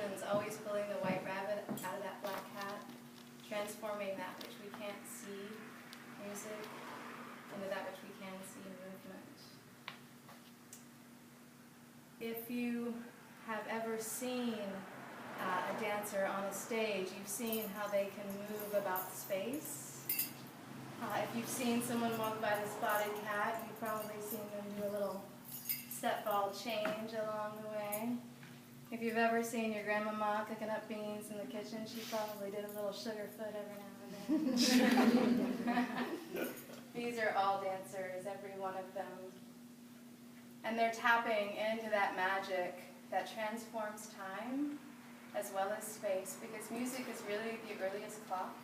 illusions, always pulling the white rabbit out of that black hat, transforming that which we can't see, music, into that which we can see, movement. If you have ever seen a dancer on a stage, you've seen how they can move about space. If you've seen someone walk by the spotted cat, you've probably seen them do a little step ball change along the way. If you've ever seen your grandmama cooking up beans in the kitchen, she probably did a little sugar foot every now and then. These are all dancers, every one of them. And they're tapping into that magic that transforms time as well as space, because music is really the earliest clock.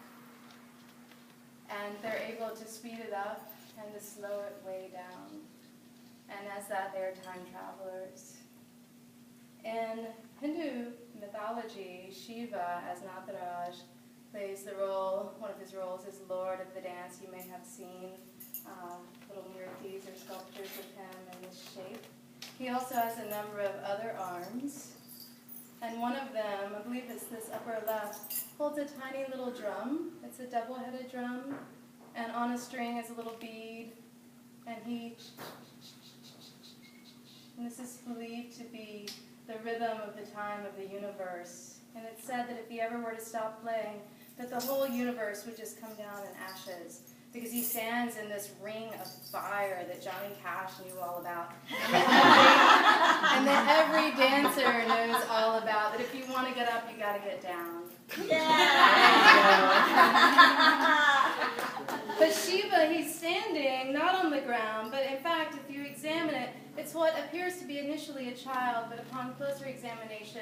And they're able to speed it up and to slow it way down. And as that, they're time travelers. In Hindu mythology, Shiva, as Nataraj, plays the role, one of his roles is Lord of the Dance. You may have seen little murtis or sculptures of him in this shape. He also has a number of other arms. And one of them, I believe it's this upper left, holds a tiny little drum. It's a double-headed drum. And on a string is a little bead. And this is believed to be the rhythm of the time of the universe. And it's said that if he ever were to stop playing, that the whole universe would just come down in ashes, because he stands in this ring of fire that Johnny Cash knew all about. And that every dancer knows all about, that if you want to get up, you got to get down. But Shiva, he's standing, not on the ground, but in fact, if you examine it, it's what appears to be initially a child, but upon closer examination,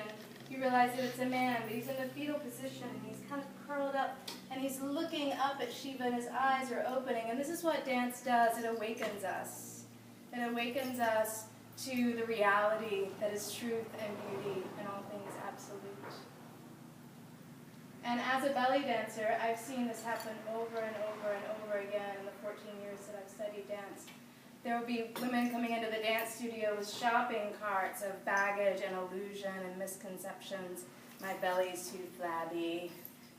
you realize that it's a man, but he's in the fetal position, and he's kind of curled up, and he's looking up at Shiva, and his eyes are opening, and this is what dance does. It awakens us. It awakens us to the reality that is truth and beauty and all things absolute. And as a belly dancer, I've seen this happen over and over and over again in the 14 years that I've studied dance. There will be women coming into the dance studio with shopping carts of baggage and illusion and misconceptions. My belly's too flabby,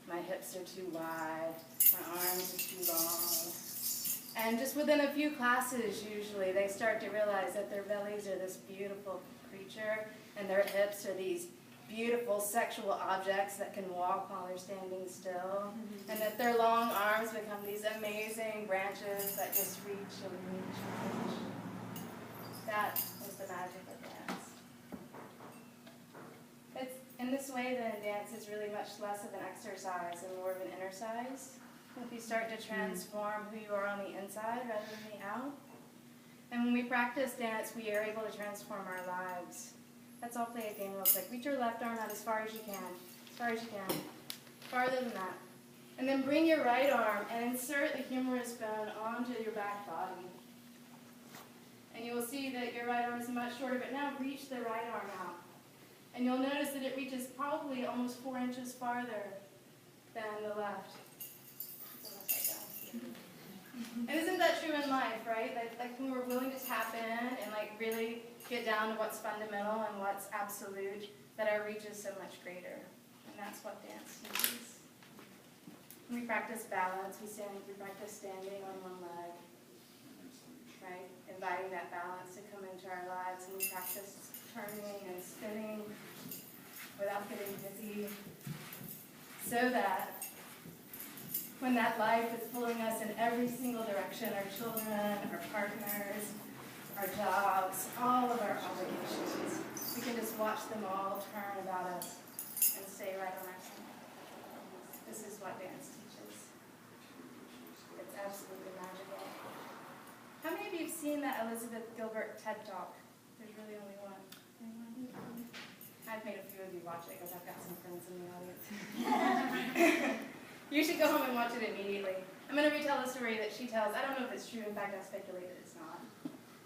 my hips are too wide, my arms are too long. And just within a few classes, usually, they start to realize that their bellies are this beautiful creature, and their hips are these beautiful sexual objects that can walk while they're standing still, and that their long arms become these amazing branches that just reach and reach and reach. That is the magic of dance. It's in this way that dance is really much less of an exercise and more of an exercise. If you start to transform who you are on the inside rather than the out. And when we practice dance, we are able to transform our lives. Let's all play a game real quick. Reach your left arm out as far as you can. As far as you can. Farther than that. And then bring your right arm and insert the humerus bone onto your back body. And you will see that your right arm is much shorter, but now reach the right arm out. And you'll notice that it reaches probably almost 4 inches farther than the left. And isn't that true in life, right? Like when we're willing to tap in and like really get down to what's fundamental and what's absolute, that our reach is so much greater. And that's what dance teaches. When we practice balance, we practice standing on one leg, right? Inviting that balance to come into our lives, and we practice turning and spinning without getting dizzy, so that when that life is pulling us in every single direction, our children, our partners, our jobs, all of our obligations, we can just watch them all turn about us and stay right on our feet. This is what dance teaches. It's absolutely magical. How many of you have seen that Elizabeth Gilbert TED Talk? There's really only one. Anyone? I've made a few of you watch it because I've got some friends in the audience. You should go home and watch it immediately. I'm going to retell a story that she tells. I don't know if it's true. In fact, I speculate that it's not.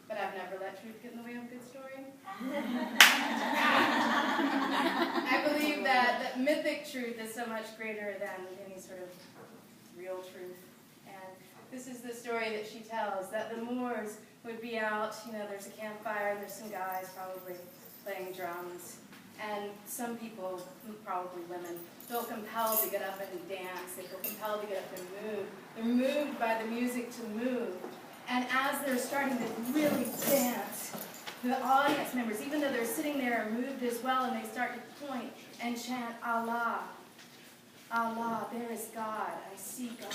But I've never let truth get in the way of a good story. I believe that mythic truth is so much greater than any sort of real truth. And this is the story that she tells, that the Moors would be out, there's a campfire, there's some guys probably playing drums. And some people, probably women, feel compelled to get up and dance. They feel compelled to get up and move. They're moved by the music to move. And as they're starting to really dance, the audience members, even though they're sitting there, are moved as well, and they start to point and chant, Allah, Allah, there is God, I see God.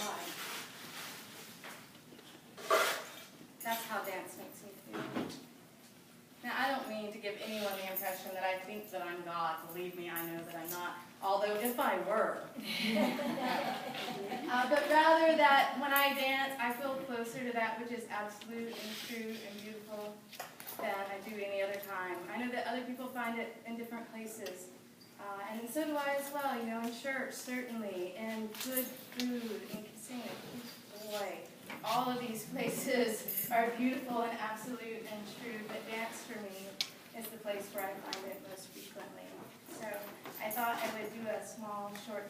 That's how dance makes me feel. Now, I don't mean to give anyone the impression that I think that I'm God. Believe me, I know that I'm not. Although, if I were. But rather that when I dance, I feel closer to that which is absolute and true and beautiful than I do any other time. I know that other people find it in different places. And so do I as well, you know, in church, certainly, in good food, in kissing a cute boy. All of these places are beautiful and absolute and true, but dance for me is the place where I find it most frequently. So I thought I would do a small, short